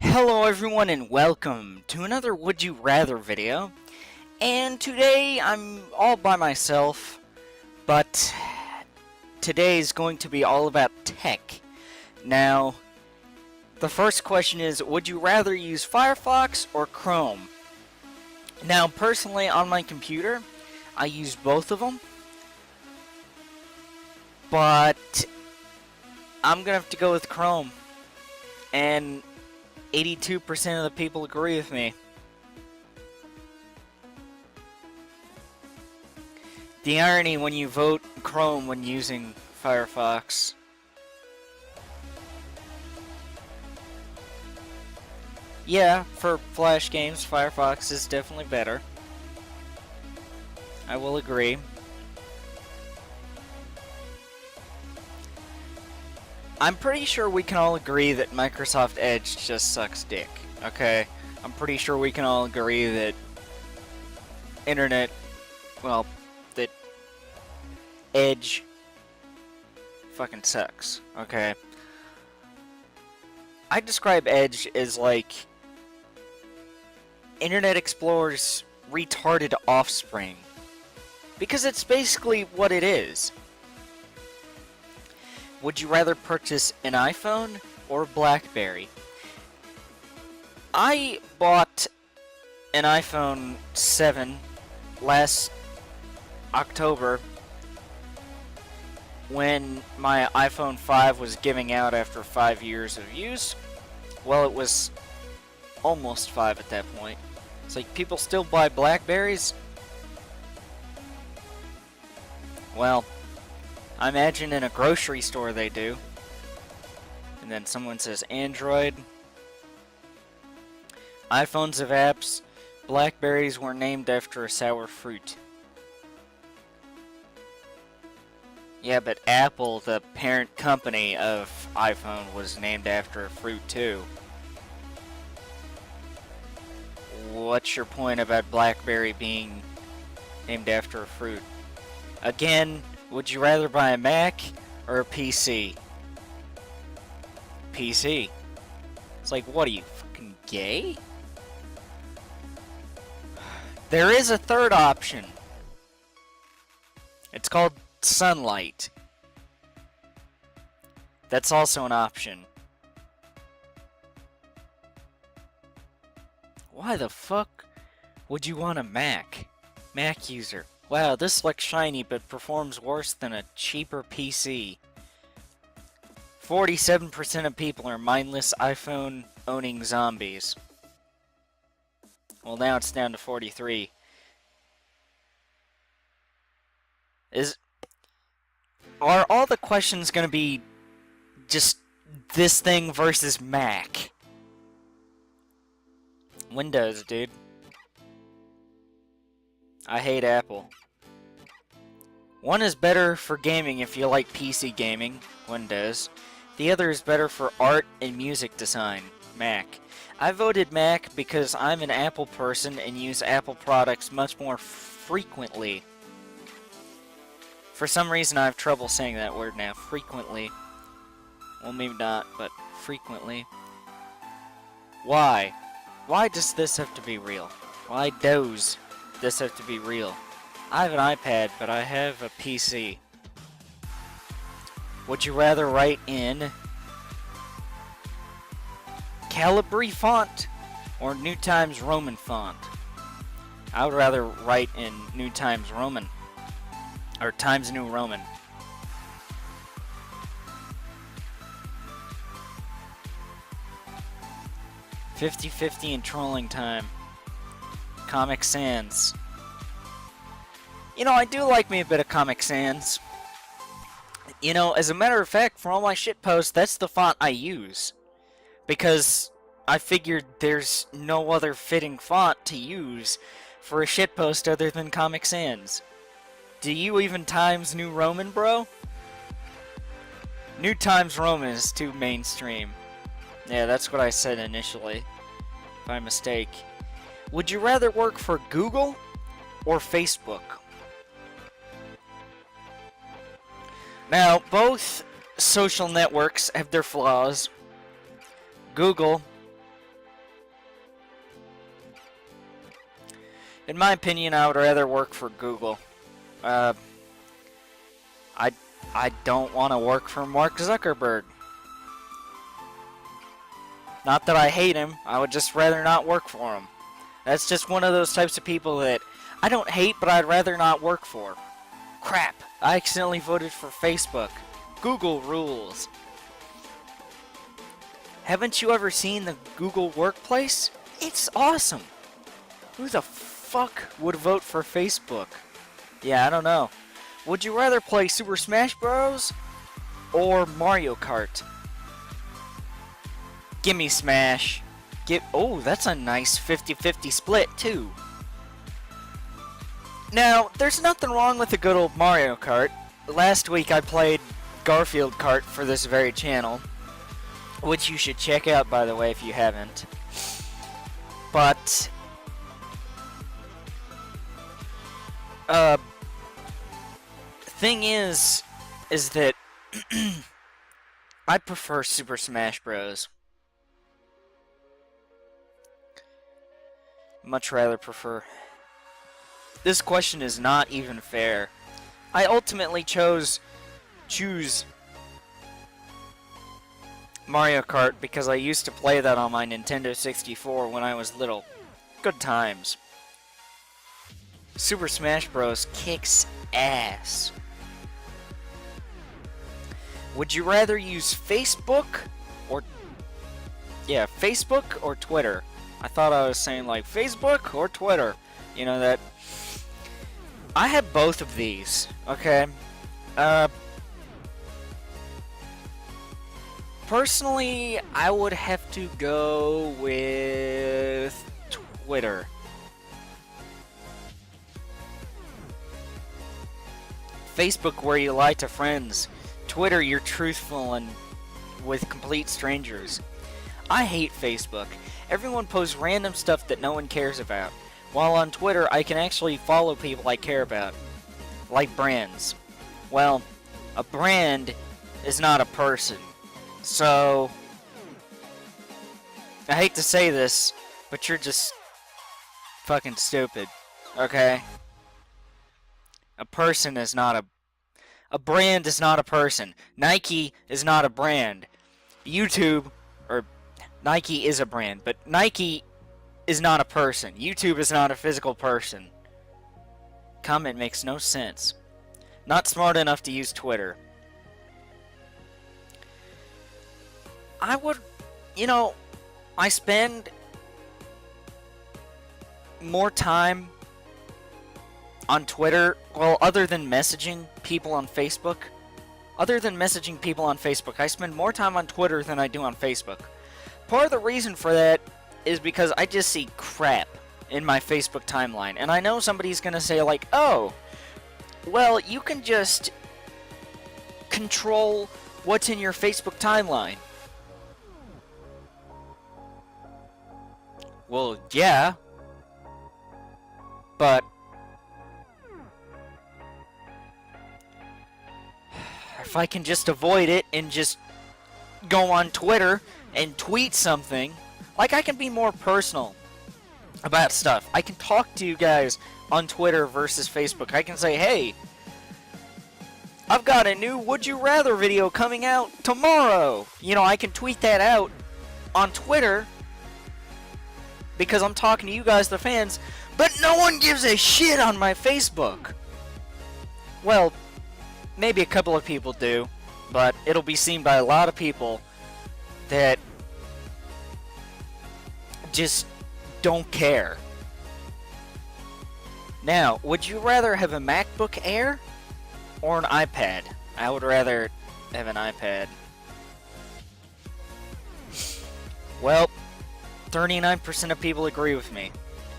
Hello everyone and welcome to another Would You Rather video. And today I'm all by myself, but today is going to be all about tech. Now, the first question is, would you rather use Firefox or Chrome? Now, personally on my computer, I use both of them, but I'm gonna have to go with Chrome. And 82% of the people agree with me. The irony when you vote Chrome when using Firefox. Yeah, for Flash games, Firefox is definitely better. I will agree. I'm pretty sure we can all agree that Microsoft Edge just sucks dick, okay? I'm pretty sure we can all agree that that Edge fucking sucks, okay? I describe Edge as like Internet Explorer's retarded offspring, because it's basically what it is. Would you rather purchase an iPhone or BlackBerry? I bought an iPhone 7 last October when my iPhone 5 was giving out after 5 years of use. Well, it was almost 5 at that point. It's like, people still buy BlackBerries? Well, I imagine in a grocery store they do. And then someone says Android. iPhones have apps. Blackberries were named after a sour fruit. Yeah, but Apple, the parent company of iPhone, was named after a fruit too. What's your point about BlackBerry being named after a fruit? Again, would you rather buy a Mac or a PC? PC. It's like, what are you, fucking gay? There is a third option. It's called sunlight. That's also an option. Why the fuck would you want a Mac? Mac user. Wow, this looks shiny but performs worse than a cheaper PC. 47% of people are mindless iPhone-owning zombies. Well, now it's down to 43. Are all the questions gonna be just this thing versus Mac? Windows, dude. I hate Apple. One is better for gaming if you like PC gaming, Windows. The other is better for art and music design, Mac. I voted Mac because I'm an Apple person and use Apple products much more frequently. For some reason I have trouble saying that word now, frequently. Well, maybe not, but frequently. Why? Why does this have to be real? Why does this have to be real? I have an iPad, but I have a PC. Would you rather write in Calibri font or New Times Roman font? I would rather write in New Times Roman. Or Times New Roman. $50-50 in trolling time. Comic Sans. You know, I do like me a bit of Comic Sans. You know, as a matter of fact, for all my shitposts, that's the font I use. Because I figured there's no other fitting font to use for a shitpost other than Comic Sans. Do you even Times New Roman, bro? New Times Roman is too mainstream. Yeah, that's what I said initially. By mistake. Would you rather work for Google or Facebook? Now, both social networks have their flaws. Google In my opinion, I would rather work for Google. I don't want to work for Mark Zuckerberg. Not that I hate him, I would just rather not work for him. That's just one of those types of people that I don't hate, but I'd rather not work for. Crap, I accidentally voted for Facebook. Google rules. Haven't you ever seen the Google Workplace? It's awesome. Who the fuck would vote for Facebook? Yeah, I don't know. Would you rather play Super Smash Bros. Or Mario Kart? Gimme Smash. Oh, that's a nice 50-50 split, too. Now, there's nothing wrong with a good old Mario Kart. Last week I played Garfield Kart for this very channel, which you should check out, by the way, if you haven't. But thing is that I prefer Super Smash Bros. Much rather prefer. This question is not even fair. I ultimately choose Mario Kart because I used to play that on my Nintendo 64 when I was little. Good times. Super Smash Bros. Kicks ass. Would you rather use Facebook or Twitter? I thought I was saying like Facebook or Twitter. You know that. I have both of these. Okay. Personally, I would have to go with Twitter. Facebook, where you lie to friends. Twitter, you're truthful and with complete strangers. I hate Facebook. Everyone posts random stuff that no one cares about. While on Twitter, I can actually follow people I care about. Like brands. Well, a brand is not a person. So, I hate to say this, but you're just fucking stupid. Okay? A person is not a brand is not a person. Nike is not a brand. YouTube, or Nike is a brand, but Nike is not a person. YouTube is not a physical person. Comment makes no sense. Not smart enough to use Twitter. I would, I spend more time on Twitter, well, other than messaging people on Facebook. I spend more time on Twitter than I do on Facebook. Part of the reason for that is because I just see crap in my Facebook timeline. And I know somebody's gonna say like, oh, well, you can just control what's in your Facebook timeline. Well, yeah. But if I can just avoid it and just go on Twitter and tweet something, like I can be more personal about stuff. I can talk to you guys on Twitter versus Facebook. I can say, hey, I've got a new Would You Rather video coming out tomorrow. I can tweet that out on Twitter because I'm talking to you guys, the fans, but no one gives a shit on my Facebook. Well, maybe a couple of people do, but it'll be seen by a lot of people that just don't care. Now, would you rather have a MacBook Air or an iPad? I would rather have an iPad. Well, 39% of people agree with me.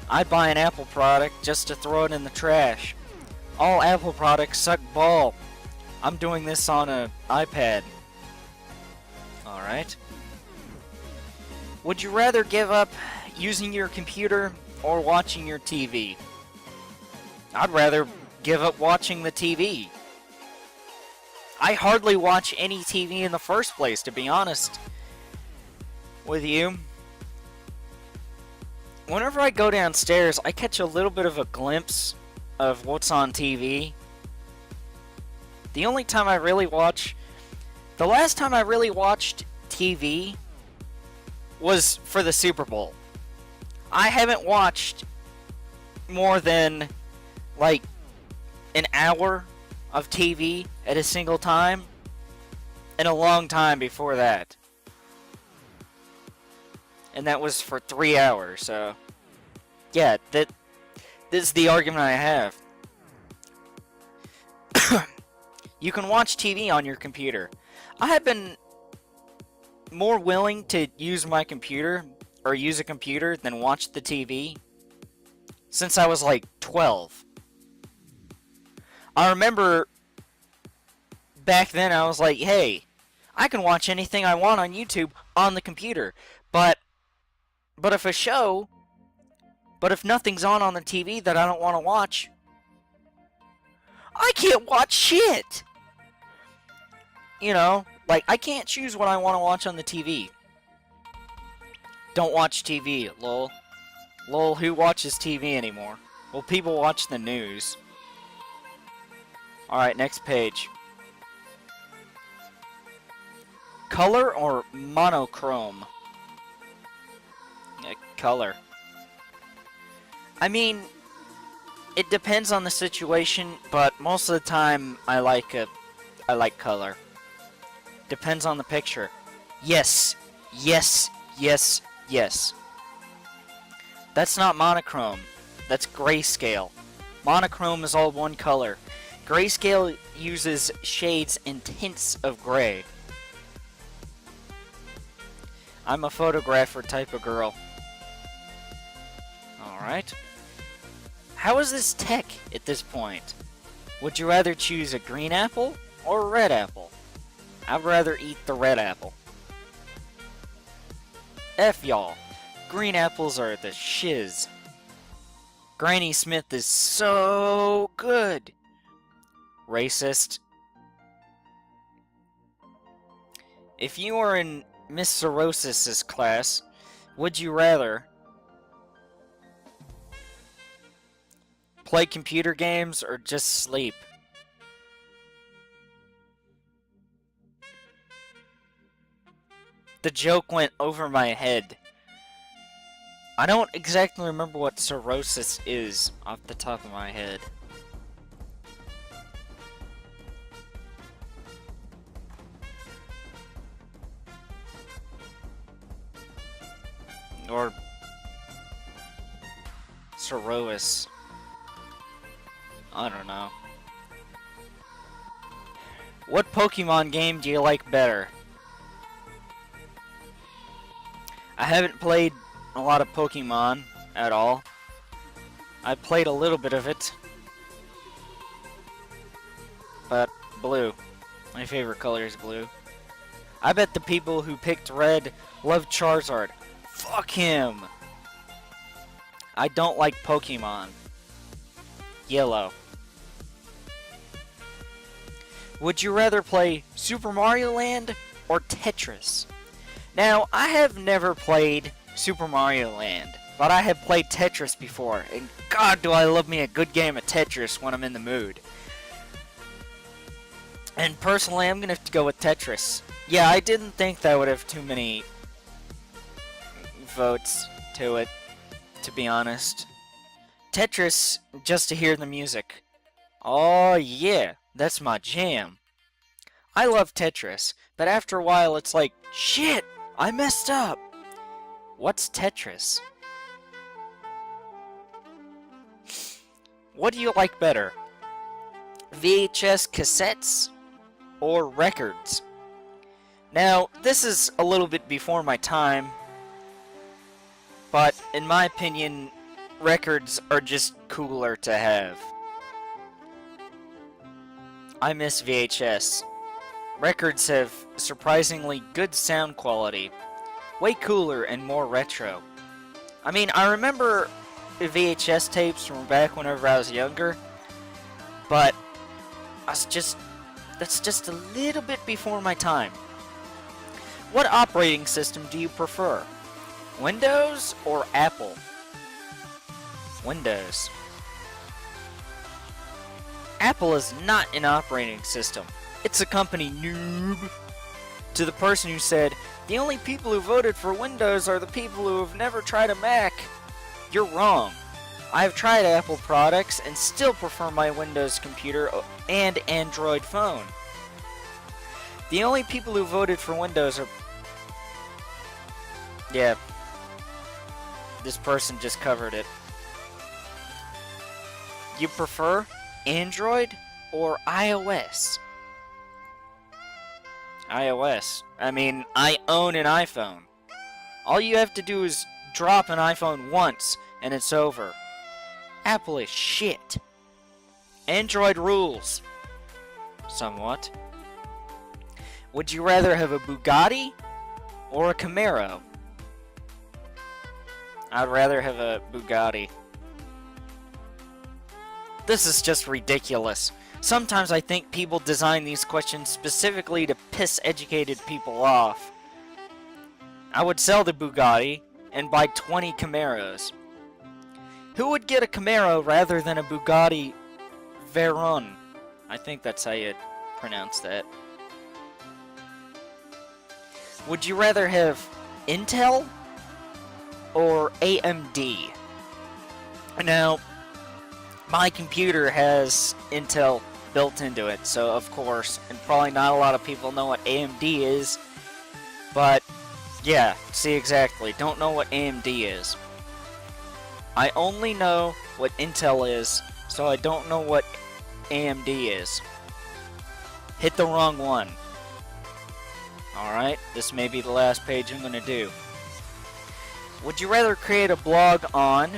I'd buy an Apple product just to throw it in the trash. All Apple products suck ball. I'm doing this on an iPad. Alright. Would you rather give up using your computer or watching your TV? I'd rather give up watching the TV. I hardly watch any TV in the first place, to be honest with you. whenever I go downstairs, I catch a little bit of a glimpse of what's on TV. The only time I really watch... The last time I really watched TV was for the Super Bowl. I haven't watched more than, like, an hour of TV at a single time in a long time before that. And that was for 3 hours, so... Yeah, this is the argument I have. You can watch TV on your computer. I have been more willing to use my computer, or use a computer, than watch the TV since I was like 12. I remember back then I was like, hey, I can watch anything I want on YouTube on the computer, but if nothing's on the TV that I don't want to watch, I can't watch shit. You know, like, I can't choose what I want to watch on the TV. Don't watch TV, lol. Lol, who watches TV anymore? Well, people watch the news. Alright, next page. Color or monochrome? Yeah, color. I mean, it depends on the situation, but most of the time I like color. Depends on the picture. Yes. Yes. Yes. Yes. That's not monochrome. That's grayscale. Monochrome is all one color. Grayscale uses shades and tints of gray. I'm a photographer type of girl. Alright. How is this tech at this point? Would you rather choose a green apple or a red apple? I'd rather eat the red apple. F y'all. Green apples are the shiz. Granny Smith is so good. Racist. If you were in Miss Cirrhosis' class, would you rather play computer games or just sleep? The joke went over my head. I don't exactly remember what cirrhosis is off the top of my head. Or cirrhosis. I don't know. What Pokemon game do you like better? I haven't played a lot of Pokemon at all. I played a little bit of it. But blue. My favorite color is blue. I bet the people who picked red love Charizard. Fuck him! I don't like Pokemon. Yellow. Would you rather play Super Mario Land or Tetris? Now, I have never played Super Mario Land, but I have played Tetris before, and God do I love me a good game of Tetris when I'm in the mood. And personally, I'm gonna have to go with Tetris. Yeah, I didn't think that would have too many votes to it, to be honest. Tetris, just to hear the music. Oh yeah, that's my jam. I love Tetris, but after a while it's like, shit, I messed up. What's Tetris? What do you like better? VHS cassettes or records? Now, this is a little bit before my time, but in my opinion, records are just cooler to have. I miss VHS. Records have surprisingly good sound quality, way cooler and more retro. I mean, I remember VHS tapes from back whenever I was younger, but that's just a little bit before my time. What operating system do you prefer? Windows or Apple? Windows. Apple is not an operating system. It's a company, noob. To the person who said, the only people who voted for Windows are the people who have never tried a Mac, you're wrong. I have tried Apple products and still prefer my Windows computer and Android phone. The only people who voted for Windows are... Yeah. This person just covered it. You prefer Android or iOS? iOS. I mean, I own an iPhone. All you have to do is drop an iPhone once and it's over. Apple is shit. Android rules. Somewhat. Would you rather have a Bugatti or a Camaro? I'd rather have a Bugatti. This is just ridiculous. Sometimes I think people design these questions specifically to piss educated people off. I would sell the Bugatti and buy 20 Camaros. Who would get a Camaro rather than a Bugatti Veyron? I think that's how you pronounce that. Would you rather have Intel or AMD? Now, my computer has Intel built into it, so of course, and probably not a lot of people know what AMD is, but yeah, see exactly, don't know what AMD is. I only know what Intel is, so I don't know what AMD is. Hit the wrong one. Alright, this may be the last page I'm gonna do. Would you rather create a blog on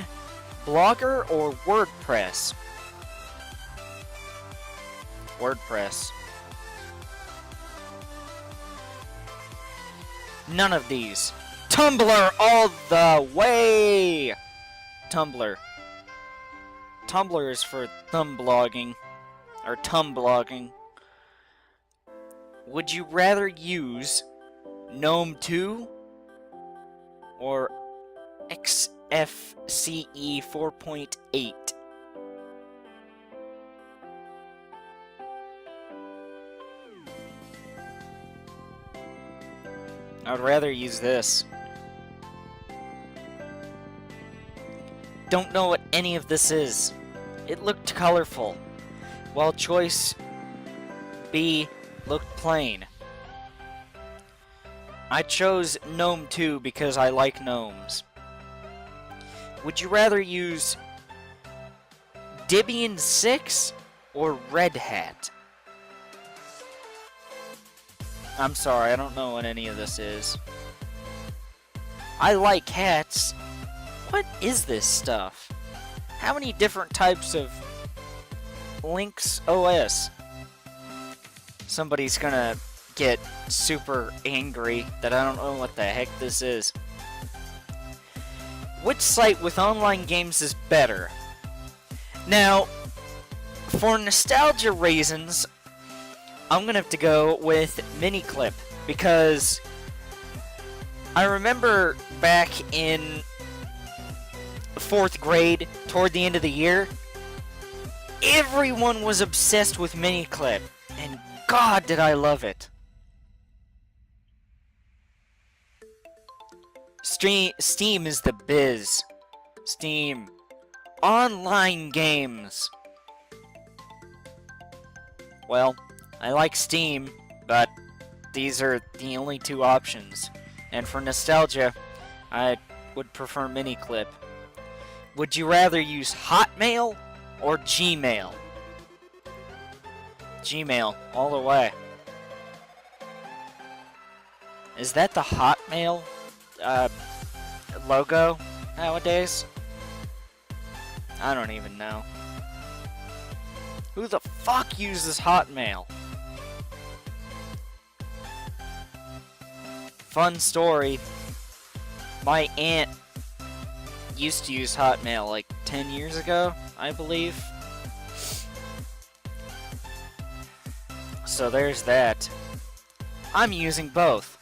Blogger or WordPress? WordPress. None of these. Tumblr all the way! Tumblr. Tumblr is for thumb blogging. Or tum-blogging. Would you rather use GNOME 2 or XFCE 4.8? I would rather use this. Don't know what any of this is. It looked colorful, while choice B looked plain. I chose GNOME 2 because I like gnomes. Would you rather use Debian 6 or Red Hat? I'm sorry, I don't know what any of this is. I like hats. What is this stuff? How many different types of Linux OS? Somebody's gonna get super angry that I don't know what the heck this is. Which site with online games is better? Now, for nostalgia reasons, I'm gonna have to go with Miniclip, because I remember back in 4th grade, toward the end of the year, everyone was obsessed with Miniclip, and God did I love it. Steam is the biz. Steam. Online games. Well, I like Steam, but these are the only two options. And for nostalgia, I would prefer Miniclip. Would you rather use Hotmail or Gmail? Gmail, all the way. Is that the Hotmail logo nowadays? I don't even know. Who the fuck uses Hotmail? Fun story. My aunt used to use Hotmail like 10 years ago, I believe. So there's that. I'm using both.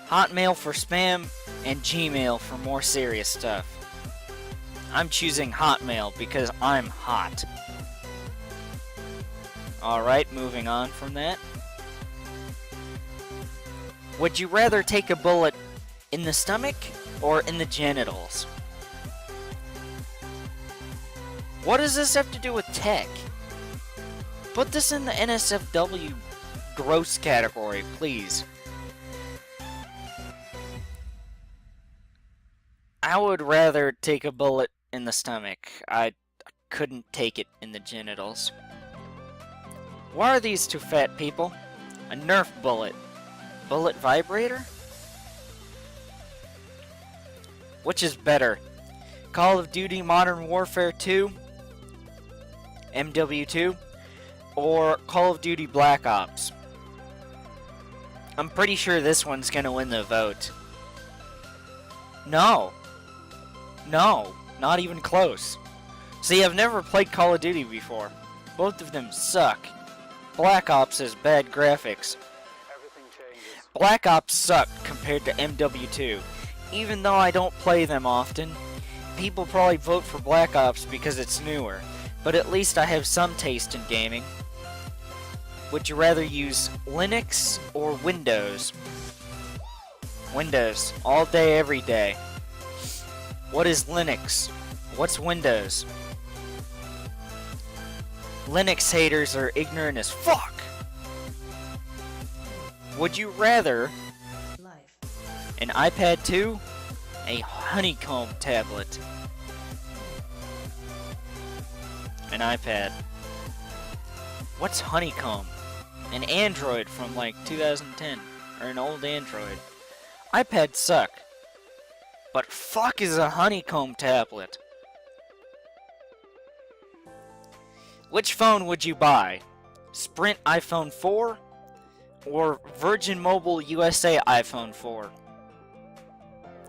Hotmail for spam and Gmail for more serious stuff. I'm choosing Hotmail because I'm hot. Alright, moving on from that. Would you rather take a bullet in the stomach or in the genitals? What does this have to do with tech? Put this in the NSFW gross category, please. I would rather take a bullet in the stomach. I couldn't take it in the genitals. Why are these two fat people? A Nerf bullet. Bullet vibrator? Which is better? Call of Duty Modern Warfare 2? MW2? Or Call of Duty Black Ops? I'm pretty sure this one's gonna win the vote. No. No, not even close. See, I've never played Call of Duty before. Both of them suck. Black Ops has bad graphics. Black Ops suck compared to MW2. Even though I don't play them often, people probably vote for Black Ops because it's newer. But at least I have some taste in gaming. Would you rather use Linux or Windows? Windows. All day, every day. What is Linux? What's Windows? Linux haters are ignorant as fuck! Would you rather an iPad 2? A honeycomb tablet? An iPad. What's honeycomb? An Android from like 2010. Or an old Android. iPads suck. But fuck is a honeycomb tablet? Which phone would you buy? Sprint iPhone 4? Or Virgin Mobile USA iPhone 4?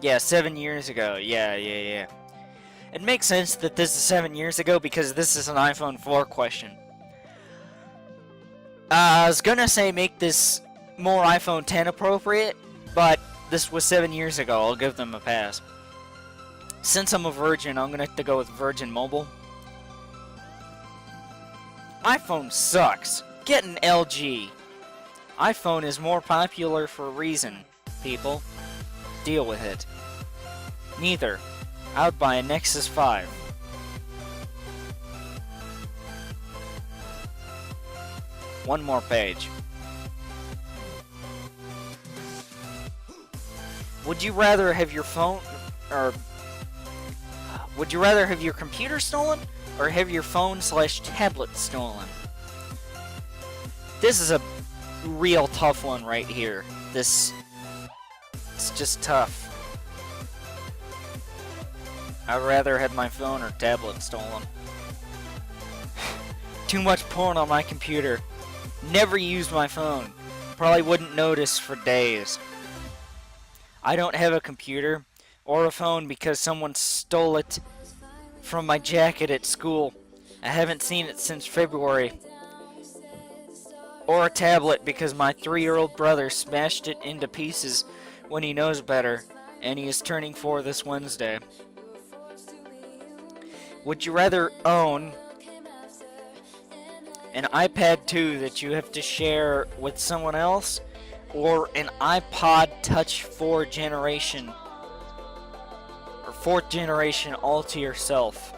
Yeah, 7 years ago. Yeah. It makes sense that this is 7 years ago because this is an iPhone 4 question. I was gonna say make this more iPhone 10 appropriate, but this was 7 years ago. I'll give them a pass. Since I'm a virgin, I'm gonna have to go with Virgin Mobile. iPhone sucks. Get an LG. iPhone is more popular for a reason, people. Deal with it. Neither. I would buy a Nexus 5. One more page. Would you rather have your phone, or would you rather have your computer stolen, or have your phone/tablet stolen? This is a real tough one right here. It's just tough. I'd rather have my phone or tablet stolen. Too much porn on my computer. Never use my phone. Probably wouldn't notice for days. I don't have a computer or a phone because someone stole it from my jacket at school. I haven't seen it since February. Or a tablet because my 3-year-old brother smashed it into pieces when he knows better, and he is turning 4 this Wednesday. Would you rather own an iPad 2 that you have to share with someone else, or an iPod Touch 4th generation all to yourself?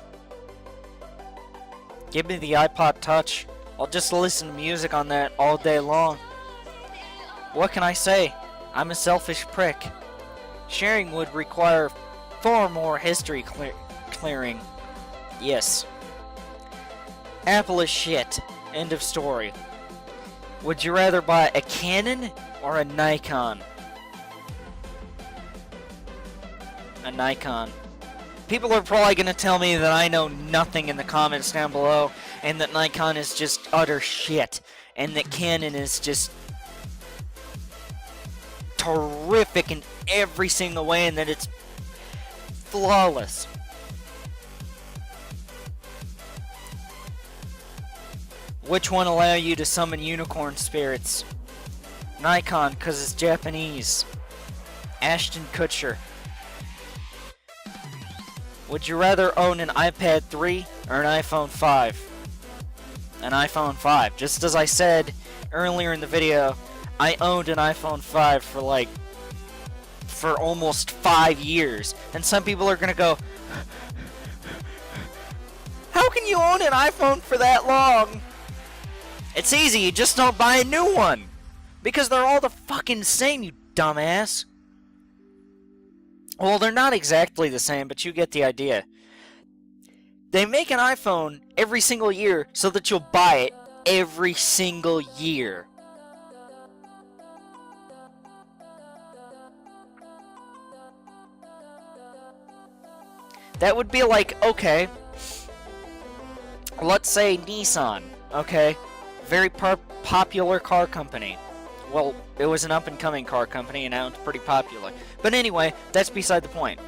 Give me the iPod Touch. I'll just listen to music on that all day long. What can I say? I'm a selfish prick. Sharing would require far more history clearing. Yes. Apple is shit. End of story. Would you rather buy a Canon or a Nikon? A Nikon. People are probably going to tell me that I know nothing in the comments down below, and that Nikon is just utter shit, and that Canon is just terrific in every single way, and that it's flawless. Which one allow you to summon unicorn spirits? Nikon, because it's Japanese. Ashton Kutcher. Would you rather own an iPad 3 or an iPhone 5? An iPhone 5. Just as I said earlier in the video, I owned an iPhone 5 for almost 5 years. And some people are gonna go, how can you own an iPhone for that long? It's easy, you just don't buy a new one. Because they're all the fucking same, you dumbass. Well, they're not exactly the same, but you get the idea. They make an iPhone every single year so that you'll buy it every single year. That would be like, okay, let's say Nissan, okay? Very popular car company. Well, it was an up-and-coming car company, and now it's pretty popular. But anyway, that's beside the point.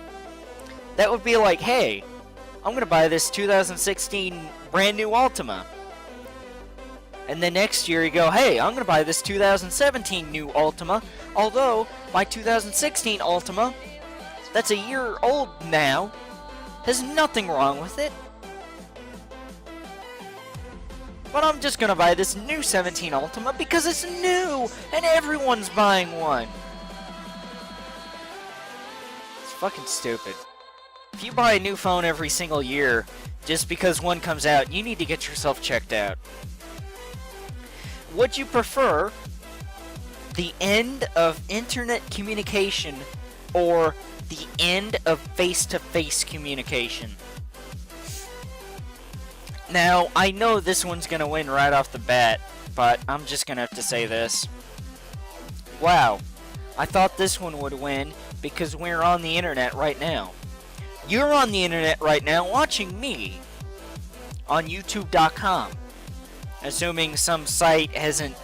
That would be like, hey, I'm going to buy this 2016 brand new Altima. And then next year you go, hey, I'm going to buy this 2017 new Altima. Although, my 2016 Altima, that's a year old now, has nothing wrong with it. But I'm just gonna buy this new 17 Ultima because it's new and everyone's buying one. It's fucking stupid. If you buy a new phone every single year just because one comes out, you need to get yourself checked out. Would you prefer the end of internet communication or the end of face-to-face communication? Now, I know this one's gonna win right off the bat, but I'm just gonna have to say this. Wow, I thought this one would win because we're on the internet right now. You're on the internet right now watching me on YouTube.com. Assuming some site hasn't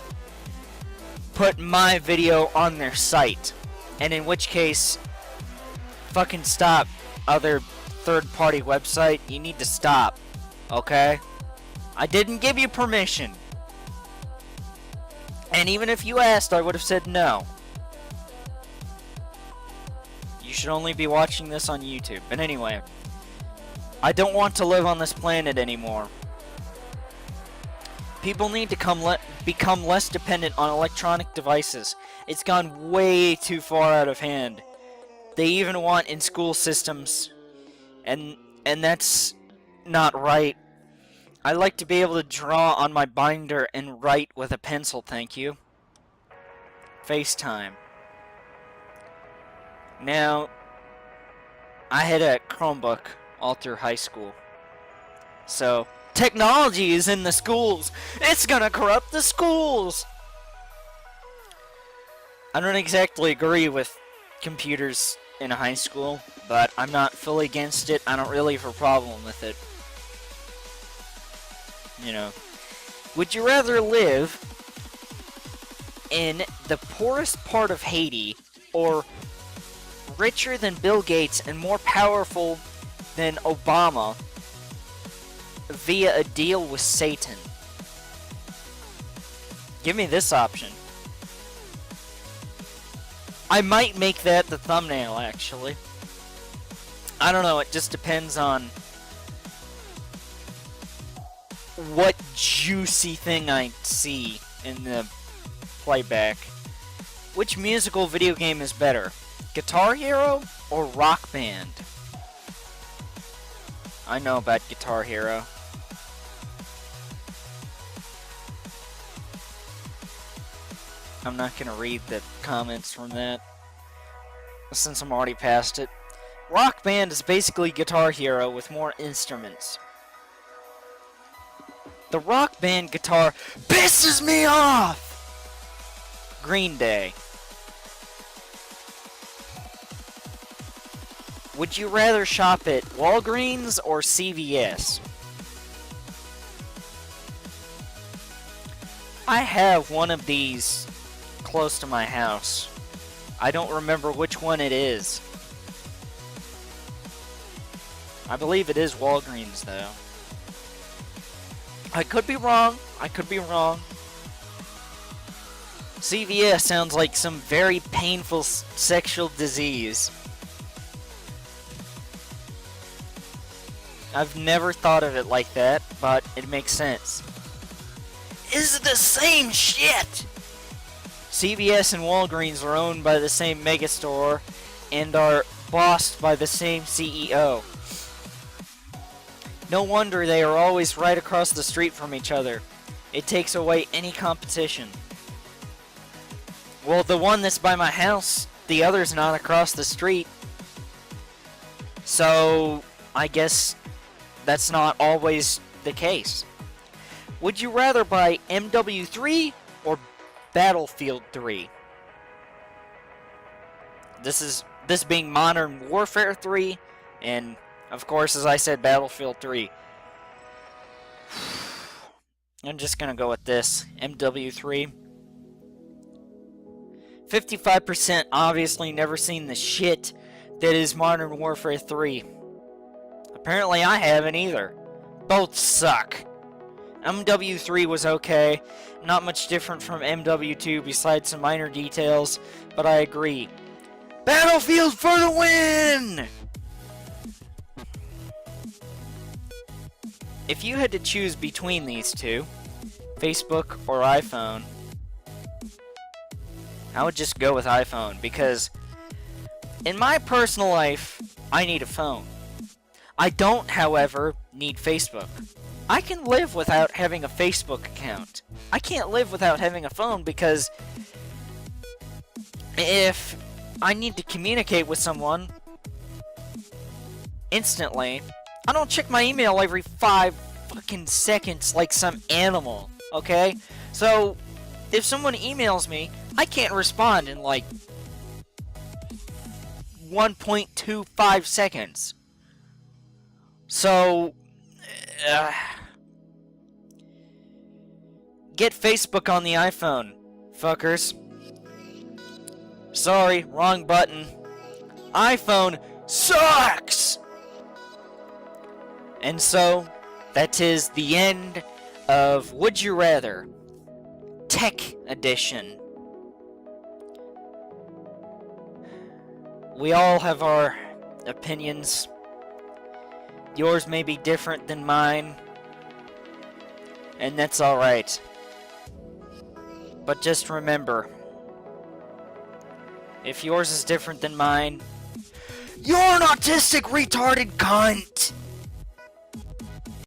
put my video on their site. And in which case, fucking stop, other third-party website. You need to stop. Okay? I didn't give you permission. And even if you asked, I would have said no. You should only be watching this on YouTube. But anyway, I don't want to live on this planet anymore. People need to become less dependent on electronic devices. It's gone way too far out of hand. They even want in school systems. And that's not right. I like to be able to draw on my binder and write with a pencil, thank you. FaceTime. Now, I had a Chromebook all through high school. So, technology is in the schools. It's gonna corrupt the schools. I don't exactly agree with computers in high school, but I'm not fully against it. I don't really have a problem with it. You know, would you rather live in the poorest part of Haiti or richer than Bill Gates and more powerful than Obama via a deal with Satan? Give me this option. I might make that the thumbnail, actually. I don't know, it just depends on what juicy thing I see in the playback. Which musical video game is better? Guitar Hero or Rock Band? I know about Guitar Hero. I'm not gonna read the comments from that, since I'm already past it. Rock Band is basically Guitar Hero with more instruments. The Rock Band guitar pisses me off! Green Day. Would you rather shop at Walgreens or CVS? I have one of these close to my house. I don't remember which one it is. I believe it is Walgreens, though. I could be wrong. I could be wrong. CVS sounds like some very painful sexual disease. I've never thought of it like that, but it makes sense. Is the same shit! CVS and Walgreens are owned by the same megastore and are bossed by the same CEO. No wonder they are always right across the street from each other. It takes away any competition. Well, the one that's by my house, the other's not across the street. So, I guess that's not always the case. Would you rather buy MW3 or Battlefield 3? This being Modern Warfare 3, and of course, as I said, Battlefield 3. I'm just gonna go with this, MW3. 55% obviously never seen the shit that is Modern Warfare 3. Apparently I haven't either. Both suck. MW3 was okay, not much different from MW2 besides some minor details, but I agree. Battlefield for the win! If you had to choose between these two, Facebook or iPhone, I would just go with iPhone, because in my personal life, I need a phone. I don't, however, need Facebook. I can live without having a Facebook account. I can't live without having a phone, because if I need to communicate with someone instantly, I don't check my email every 5 fucking seconds like some animal, okay? So, if someone emails me, I can't respond in like 1.25 seconds. So, get Facebook on the iPhone, fuckers. Sorry, wrong button. iPhone sucks! And so, that is the end of Would You Rather Tech Edition. We all have our opinions. Yours may be different than mine, and that's alright. But just remember, if yours is different than mine, you're an autistic retarded cunt!